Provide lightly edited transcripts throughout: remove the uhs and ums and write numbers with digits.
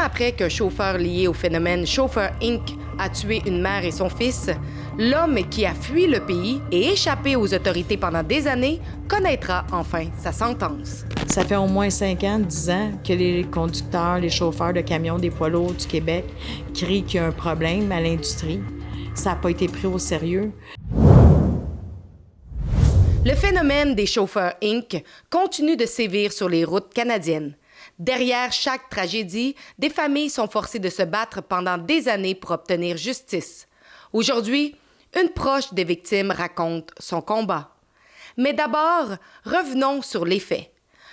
après qu'un chauffeur lié au phénomène Chauffeur Inc. a tué une mère et son fils, l'homme qui a fui le pays et échappé aux autorités pendant des années connaîtra enfin sa sentence. Ça fait au moins 5 ans, 10 ans que les conducteurs, les chauffeurs de camions des poids lourds du Québec crient qu'il y a un problème à l'industrie. Ça n'a pas été pris au sérieux. Le phénomène des chauffeurs Inc. continue de sévir sur les routes canadiennes. Derrière chaque tragédie, des familles sont forcées de se battre pendant des années pour obtenir justice. Aujourd'hui, une proche des victimes raconte son combat. Mais d'abord, revenons sur les faits.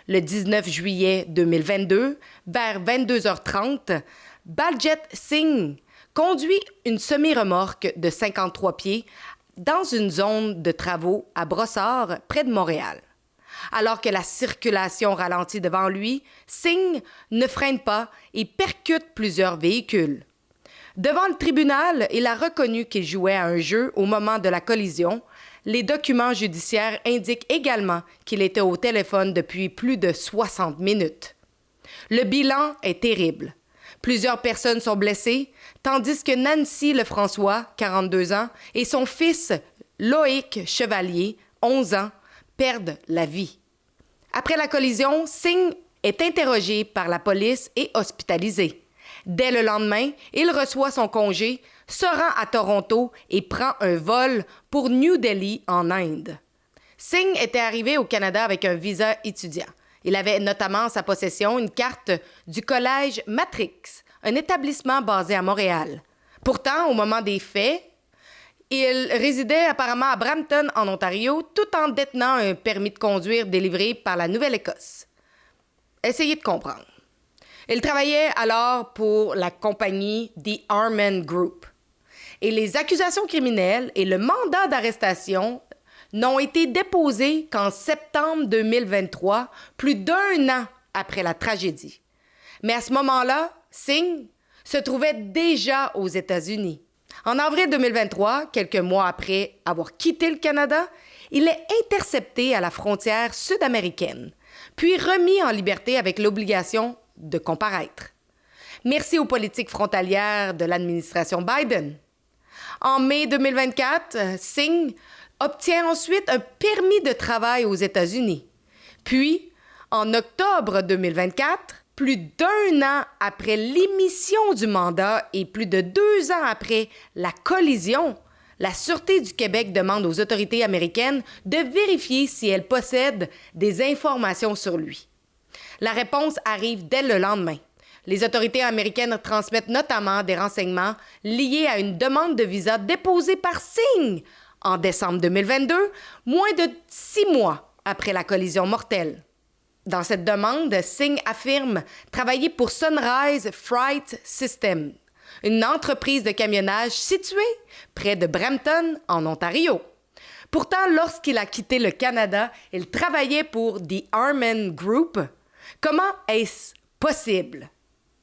Le 19 juillet 2022, vers 22h30, Baljit Singh conduit une semi-remorque de 53 pieds dans une zone de travaux à Brossard, près de Montréal. Alors que la circulation ralentit devant lui, Singh ne freine pas et percute plusieurs véhicules. Devant le tribunal, il a reconnu qu'il jouait à un jeu au moment de la collision. Les documents judiciaires indiquent également qu'il était au téléphone depuis plus de 60 minutes. Le bilan est terrible. Plusieurs personnes sont blessées, tandis que Nancy Lefrançois, 42 ans, et son fils Loïc Chevalier, 11 ans, perdent la vie. Après la collision, Singh est interrogé par la police et hospitalisé. Dès le lendemain, il reçoit son congé, se rend à Toronto et prend un vol pour New Delhi, en Inde. Singh était arrivé au Canada avec un visa étudiant. Il avait notamment en sa possession une carte du collège Matrix, un établissement basé à Montréal. Pourtant, au moment des faits, il résidait apparemment à Brampton, en Ontario, tout en détenant un permis de conduire délivré par la Nouvelle-Écosse. Essayez de comprendre. Il travaillait alors pour la compagnie The Harman Group. Et les accusations criminelles et le mandat d'arrestation n'ont été déposés qu'en septembre 2023, plus d'1 an après la tragédie. Mais à ce moment-là, Singh se trouvait déjà aux États-Unis. En avril 2023, quelques mois après avoir quitté le Canada, il est intercepté à la frontière sud-américaine, puis remis en liberté avec l'obligation de comparaître. Merci aux politiques frontalières de l'administration Biden. En mai 2024, Singh obtient ensuite un permis de travail aux États-Unis. Puis, en octobre 2024, plus d'1 an après l'émission du mandat et plus de 2 ans après la collision, la Sûreté du Québec demande aux autorités américaines de vérifier si elles possèdent des informations sur lui. La réponse arrive dès le lendemain. Les autorités américaines transmettent notamment des renseignements liés à une demande de visa déposée par Singh en décembre 2022, moins de 6 mois après la collision mortelle. Dans cette demande, Singh affirme travailler pour Sunrise Freight System, une entreprise de camionnage située près de Brampton, en Ontario. Pourtant, lorsqu'il a quitté le Canada, il travaillait pour The Harman Group. Comment est-ce possible?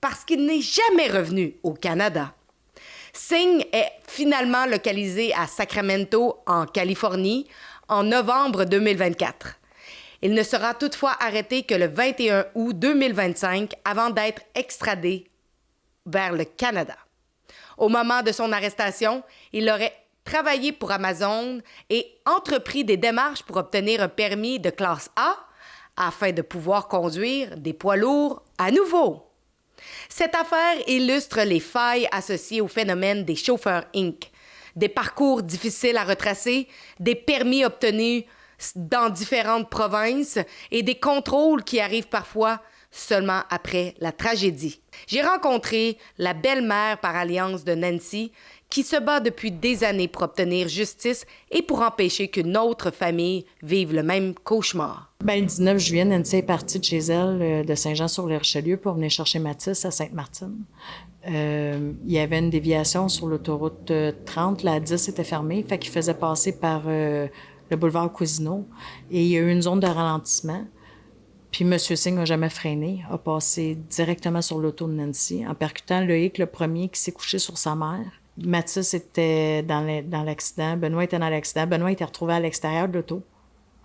Parce qu'il n'est jamais revenu au Canada. Singh est finalement localisé à Sacramento, en Californie, en novembre 2024. Il ne sera toutefois arrêté que le 21 août 2025 avant d'être extradé vers le Canada. Au moment de son arrestation, il aurait travaillé pour Amazon et entrepris des démarches pour obtenir un permis de classe A afin de pouvoir conduire des poids lourds à nouveau. Cette affaire illustre les failles associées au phénomène des chauffeurs Inc. Des parcours difficiles à retracer, des permis obtenus dans différentes provinces et des contrôles qui arrivent parfois seulement après la tragédie. J'ai rencontré la belle-mère par alliance de Nancy qui se bat depuis des années pour obtenir justice et pour empêcher qu'une autre famille vive le même cauchemar. Le 19 juillet, Nancy est partie de chez elle, de Saint-Jean-sur-le-Richelieu, pour venir chercher Mathis à Sainte-Martine. Il y avait une déviation sur l'autoroute 30, la 10 était fermée, fait qu'il faisait passer par le boulevard Cousineau. Et il y a eu une zone de ralentissement. Puis M. Singh n'a jamais freiné, a passé directement sur l'auto de Nancy, en percutant Loïc, le premier, qui s'est couché sur sa mère. Mathis était dans l'accident, Benoît était dans l'accident. Benoît était retrouvé à l'extérieur de l'auto,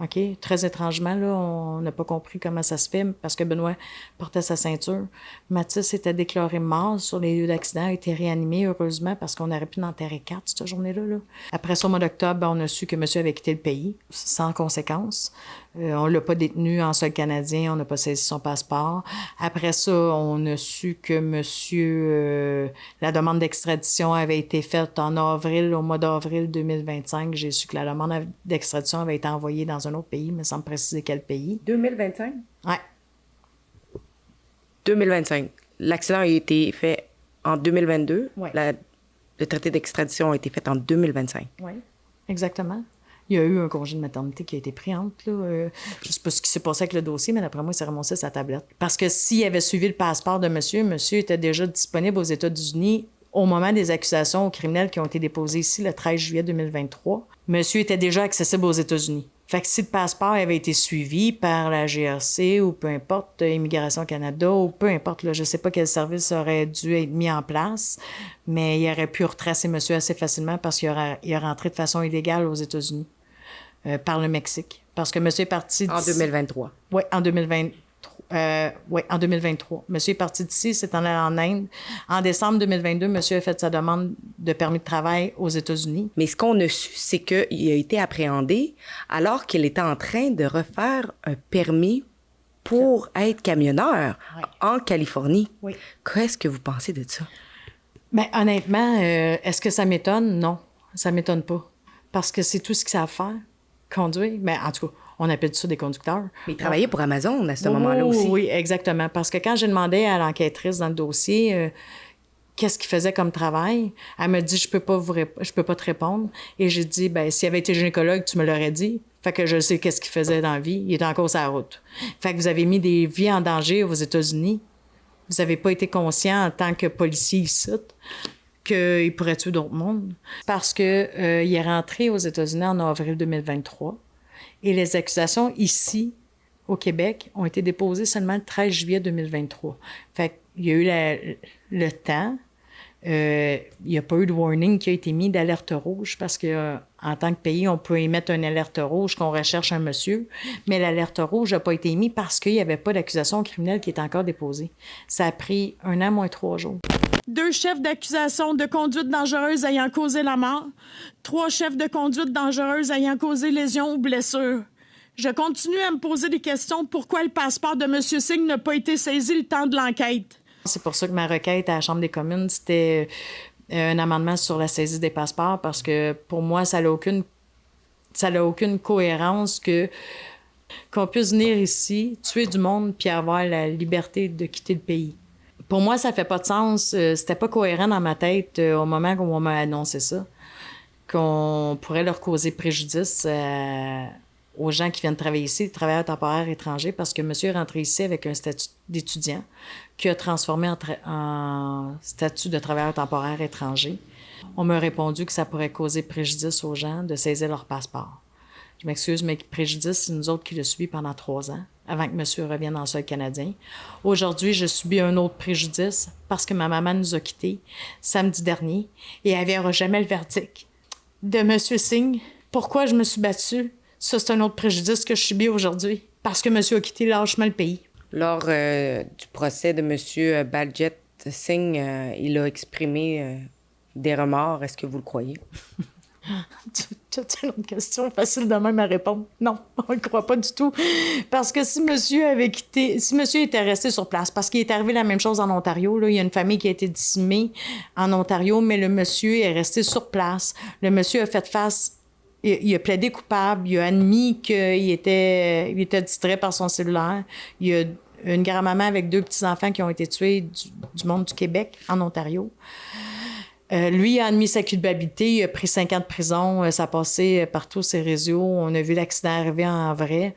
OK? Très étrangement, là, on n'a pas compris comment ça se fait parce que Benoît portait sa ceinture. Mathis était déclaré mort sur les lieux d'accident, a été réanimé, heureusement, parce qu'on aurait pu en enterrer 4 cette journée-là. Là. Après ça, au mois d'octobre, on a su que monsieur avait quitté le pays, sans conséquence. On l'a pas détenu en sol canadien, on n'a pas saisi son passeport. Après ça, on a su que monsieur... la demande d'extradition avait été faite en avril, au mois d'avril 2025. J'ai su que la demande d'extradition avait été envoyée dans un autre pays, mais sans me préciser quel pays. 2025? Oui. 2025. L'accident a été fait en 2022. Ouais. Le traité d'extradition a été fait en 2025. Oui, exactement. Il y a eu un congé de maternité qui a été pris entre, là. Je ne sais pas ce qui s'est passé avec le dossier, mais d'après moi, il s'est ramassé sa tablette. Parce que s'il avait suivi le passeport de monsieur était déjà disponible aux États-Unis au moment des accusations criminelles qui ont été déposées ici le 13 juillet 2023. Monsieur était déjà accessible aux États-Unis. Fait que si le passeport avait été suivi par la GRC ou peu importe, Immigration Canada ou peu importe, là, je ne sais pas quel service aurait dû être mis en place, mais il aurait pu retracer monsieur assez facilement parce qu'il est rentré de façon illégale aux États-Unis. Par le Mexique. Parce que monsieur est parti... En 2023. Oui, en 2023. Oui, en 2023. Monsieur est parti d'ici, c'est en allant en Inde. En décembre 2022, monsieur a fait sa demande de permis de travail aux États-Unis. Mais ce qu'on a su, c'est qu'il a été appréhendé alors qu'il était en train de refaire un permis pour être camionneur en Californie. Oui. Qu'est-ce que vous pensez de ça? Bien, honnêtement, est-ce que ça m'étonne? Non, ça m'étonne pas. Parce que c'est tout ce qu'ils savent faire. Conduire. Mais en tout cas, on appelle ça des conducteurs. Mais il travaillait pour Amazon à ce moment-là aussi. Oui, exactement. Parce que quand j'ai demandé à l'enquêtrice dans le dossier qu'est-ce qu'il faisait comme travail, elle m'a dit je peux pas te répondre. Et j'ai dit ben s'il avait été gynécologue, tu me l'aurais dit. Fait que je sais qu'est-ce qu'il faisait dans la vie. Il était encore sur la route. Fait que vous avez mis des vies en danger aux États-Unis. Vous n'avez pas été conscient en tant que policier ici qu'il pourrait tuer d'autres mondes. Parce que il est rentré aux États-Unis en avril 2023 et les accusations ici, au Québec, ont été déposées seulement le 13 juillet 2023. Fait qu'il y a eu le temps. Il n'y a pas eu de warning qui a été mis d'alerte rouge parce que en tant que pays, on peut émettre une alerte rouge qu'on recherche un monsieur, mais l'alerte rouge n'a pas été émise parce qu'il n'y avait pas d'accusation criminelle qui est encore déposée. Ça a pris 1 an moins 3 jours. 2 chefs d'accusation de conduite dangereuse ayant causé la mort. 3 chefs de conduite dangereuse ayant causé lésions ou blessures. Je continue à me poser des questions. Pourquoi le passeport de M. Singh n'a pas été saisi le temps de l'enquête? C'est pour ça que ma requête à la Chambre des communes, c'était un amendement sur la saisie des passeports parce que pour moi, ça n'a aucune cohérence qu'on puisse venir ici, tuer du monde puis avoir la liberté de quitter le pays. Pour moi, ça fait pas de sens. C'était pas cohérent dans ma tête au moment où on m'a annoncé ça, qu'on pourrait leur causer préjudice aux gens qui viennent travailler ici, les travailleurs temporaires étrangers, parce que monsieur est rentré ici avec un statut d'étudiant qui a transformé en statut de travailleur temporaire étranger. On m'a répondu que ça pourrait causer préjudice aux gens de saisir leur passeport. Je m'excuse, mais préjudice, c'est nous autres qui le subis pendant 3 ans, avant que monsieur revienne en sol canadien. Aujourd'hui, je subis un autre préjudice parce que ma maman nous a quittés samedi dernier et elle verra jamais le verdict de monsieur Singh. Pourquoi je me suis battue? Ça, c'est un autre préjudice que je subis aujourd'hui parce que monsieur a quitté lâchement le pays. Lors du procès de monsieur Baljit Singh, il a exprimé des remords. Est-ce que vous le croyez? Tu as une autre question facile de même à répondre. Non, on ne croit pas du tout. Parce que si monsieur était resté sur place, parce qu'il est arrivé la même chose en Ontario, là, il y a une famille qui a été décimée en Ontario, mais le monsieur est resté sur place. Le monsieur a fait face, il a plaidé coupable, il a admis qu'il était distrait par son cellulaire. Il y a une grand-maman avec 2 petits-enfants qui ont été tués du monde du Québec, en Ontario. Lui a admis sa culpabilité, il a pris 5 ans de prison, ça a passé partout ses réseaux, on a vu l'accident arriver en vrai.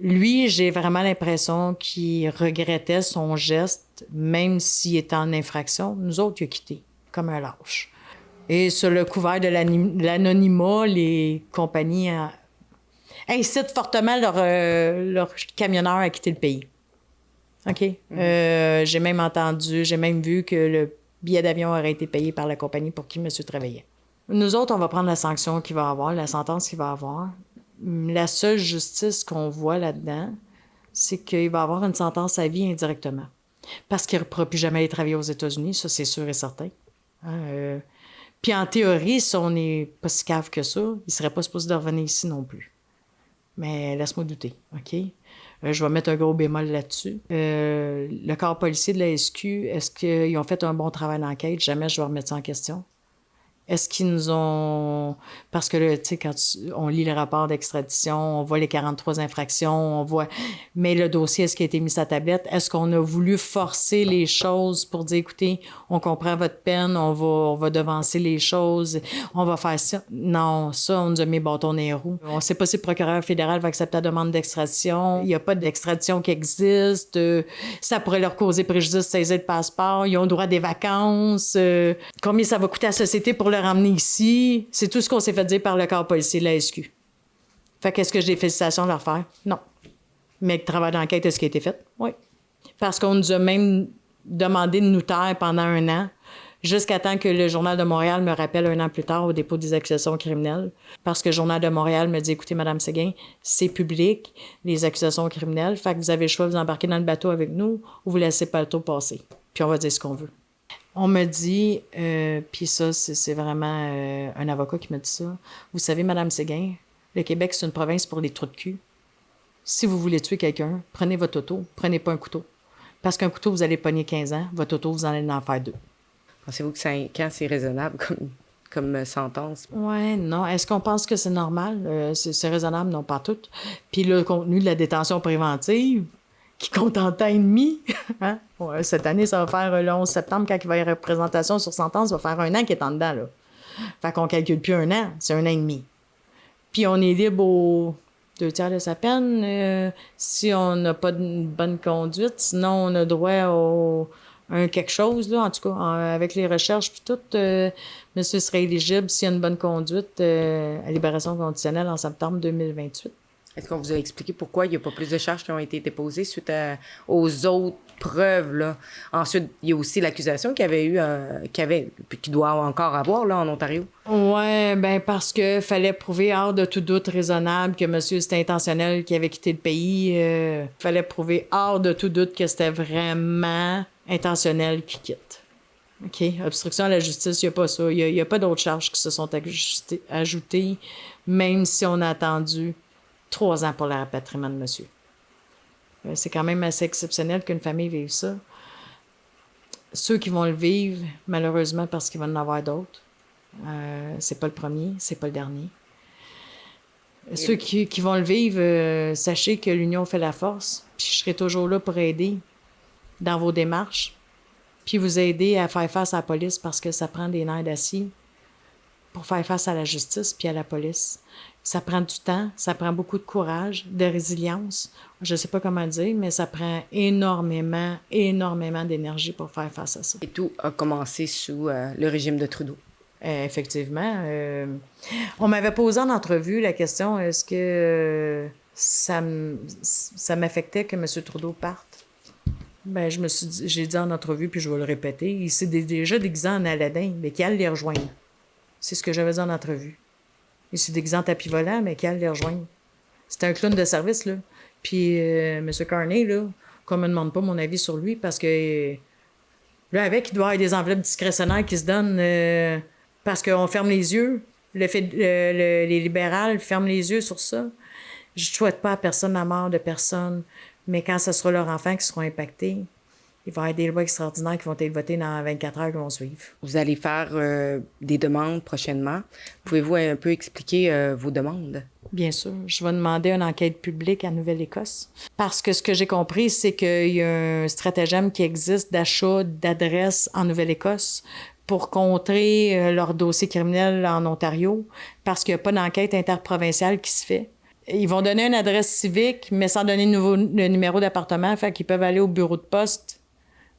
Lui, j'ai vraiment l'impression qu'il regrettait son geste, même s'il était en infraction. Nous autres, il a quitté, comme un lâche. Et sur le couvert de l'anonymat, les compagnies incitent fortement leurs camionneurs à quitter le pays. OK? J'ai même vu que le billet d'avion aurait été payé par la compagnie pour qui monsieur travaillait. Nous autres, on va prendre la sanction qu'il va avoir, la sentence qu'il va avoir. La seule justice qu'on voit là-dedans, c'est qu'il va avoir une sentence à vie indirectement. Parce qu'il ne pourra plus jamais aller travailler aux États-Unis, ça, c'est sûr et certain. Puis en théorie, si on n'est pas si cave que ça, il ne serait pas supposé de revenir ici non plus. Mais laisse-moi douter, OK? Je vais mettre un gros bémol là-dessus. Le corps policier de la SQ, est-ce qu'ils ont fait un bon travail d'enquête? Jamais je vais remettre ça en question. Est-ce qu'ils nous ont... Parce que là, tu sais, quand on lit le rapport d'extradition, on voit les 43 infractions, on voit... Mais le dossier, est-ce qu'il a été mis sur la tablette? Est-ce qu'on a voulu forcer les choses pour dire, écoutez, on comprend votre peine, on va devancer les choses, on va faire ça? Non, ça, on nous a mis bâton dans les roues. On ne sait pas si le procureur fédéral va accepter la demande d'extradition. Il n'y a pas d'extradition qui existe. Ça pourrait leur causer préjudice de saisir le passeport. Ils ont droit à des vacances. Combien ça va coûter à la société pour le ramener ici? C'est tout ce qu'on s'est fait dire par le corps policier de la SQ. Fait qu'est-ce que j'ai des félicitations de leur faire? Non. Mais le travail d'enquête, est-ce qu'il a été fait? Oui. Parce qu'on nous a même demandé de nous taire pendant 1 an, jusqu'à temps que le Journal de Montréal me rappelle 1 an plus tard au dépôt des accusations criminelles. Parce que le Journal de Montréal me dit, écoutez, Mme Séguin, c'est public, les accusations criminelles, fait que vous avez le choix de vous embarquer dans le bateau avec nous ou vous laissez pas le bateau passer. Puis on va dire ce qu'on veut. On me dit, puis ça, c'est vraiment un avocat qui me dit ça. Vous savez, Mme Séguin, le Québec, c'est une province pour les trous de cul. Si vous voulez tuer quelqu'un, prenez votre auto, prenez pas un couteau. Parce qu'un couteau, vous allez pogner 15 ans, votre auto, vous en allez en faire 2. Pensez-vous que 5 ans, c'est raisonnable comme sentence? Oui, non. Est-ce qu'on pense que c'est normal? C'est raisonnable? Non, pas tout. Puis le contenu de la détention préventive, qui compte en temps et demi. Hein? Ouais, cette année, ça va faire le 11 septembre, quand il va y avoir représentation sur sentence, ça va faire 1 an qu'il est en dedans, là. Fait qu'on calcule plus 1 an, c'est 1 an et demi. Puis on est libre aux 2/3 de sa peine si on n'a pas de bonne conduite. Sinon, on a droit au quelque chose, là, en tout cas, avec les recherches puis tout. Monsieur serait éligible s'il y a une bonne conduite à libération conditionnelle en septembre 2028. Est-ce qu'on vous a expliqué pourquoi il n'y a pas plus de charges qui ont été déposées suite aux autres preuves, là? Ensuite, il y a aussi l'accusation qu'il y avait eu, puis qu'il doit encore avoir, là, en Ontario. Oui, bien, parce que fallait prouver hors de tout doute raisonnable que monsieur, c'était intentionnel qu'il avait quitté le pays. Fallait prouver hors de tout doute que c'était vraiment intentionnel qu'il quitte. OK? Obstruction à la justice, il n'y a pas ça. Il n'y a pas d'autres charges qui se sont ajoutées, même si on a attendu 3 ans pour le rapatriement de monsieur. C'est quand même assez exceptionnel qu'une famille vive ça. Ceux qui vont le vivre, malheureusement, parce qu'il va en avoir d'autres, c'est pas le premier, c'est pas le dernier. Ceux qui vont le vivre, sachez que l'union fait la force, puis je serai toujours là pour aider dans vos démarches, puis vous aider à faire face à la police parce que ça prend des nerfs d'acier pour faire face à la justice puis à la police. Ça prend du temps, ça prend beaucoup de courage, de résilience. Je ne sais pas comment dire, mais ça prend énormément d'énergie pour faire face à ça. Et tout a commencé sous le régime de Trudeau. Effectivement. On m'avait posé en entrevue la question, est-ce que ça m'affectait que M. Trudeau parte? Ben, j'ai dit en entrevue, puis je vais le répéter, il s'est déjà déguisé en Aladdin, mais qu'il allait les rejoindre. C'est ce que j'avais dit en entrevue. Il s'est déguisé en tapis volant, mais qu'il allait les rejoindre. C'était un clown de service, là. Puis M. Carney, là, qu'on me demande pas mon avis sur lui, parce que là, avec, il doit y avoir des enveloppes discrétionnaires qui se donnent parce qu'on ferme les yeux. Les libérales ferment les yeux sur ça. Je ne souhaite pas à personne la mort de personne, mais quand ce sera leurs enfants qui seront impactés, il va y avoir des lois extraordinaires qui vont être votées dans 24 heures qui vont suivre. Vous allez faire des demandes prochainement. Pouvez-vous un peu expliquer vos demandes? Bien sûr. Je vais demander une enquête publique à Nouvelle-Écosse. Parce que ce que j'ai compris, c'est qu'il y a un stratagème qui existe d'achat d'adresses en Nouvelle-Écosse pour contrer leur dossier criminel en Ontario, parce qu'il n'y a pas d'enquête interprovinciale qui se fait. Ils vont donner une adresse civique, mais sans donner le numéro d'appartement, fait qu'ils peuvent aller au bureau de poste.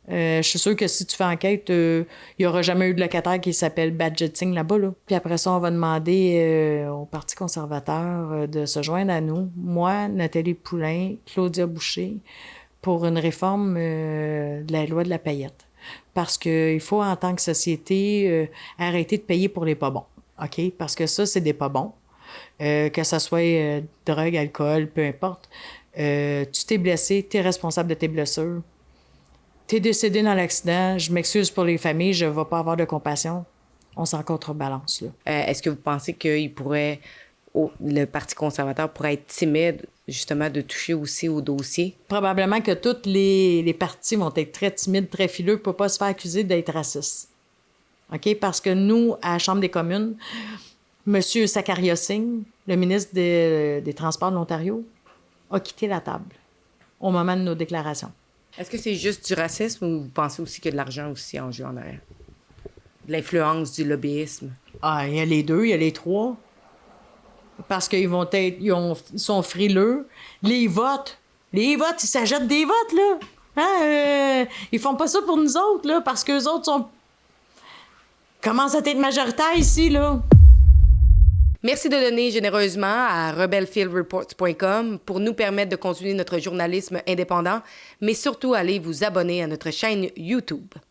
Je suis sûre que si tu fais enquête, il n'y aura jamais eu de locataire qui s'appelle Badgetting là-bas. Là. Puis après ça, on va demander au Parti conservateur de se joindre à nous. Moi, Nathalie Poulain, Claudia Boucher, pour une réforme de la loi de la paillette. Parce qu'il faut, en tant que société, arrêter de payer pour les pas bons. OK? Parce que ça, c'est des pas bons. que ce soit drogue, alcool, peu importe. Tu t'es blessé, tu es responsable de tes blessures. Tu es décédé dans l'accident, je m'excuse pour les familles, je ne vais pas avoir de compassion. On s'en contrebalance, là. Est-ce que vous pensez qu'il pourrait, le Parti conservateur pourrait être timide, justement, de toucher aussi au dossier? Probablement que tous les partis vont être très timides, très fileux pour ne pas se faire accuser d'être racistes. OK? Parce que nous, à la Chambre des communes, M. Sakaria Singh, le ministre des Transports de l'Ontario, a quitté la table au moment de nos déclarations. Est-ce que c'est juste du racisme ou vous pensez aussi qu'il y a de l'argent aussi en jeu en arrière? De l'influence, du lobbyisme? Ah, il y a les deux, il y a les trois. Parce qu'ils sont frileux. Les votes, ils s'achètent des votes, là. Hein? Ils font pas ça pour nous autres, là, parce qu'eux autres commencent à être majoritaires ici, là. Merci de donner généreusement à rebelfieldreports.com pour nous permettre de continuer notre journalisme indépendant, mais surtout allez vous abonner à notre chaîne YouTube.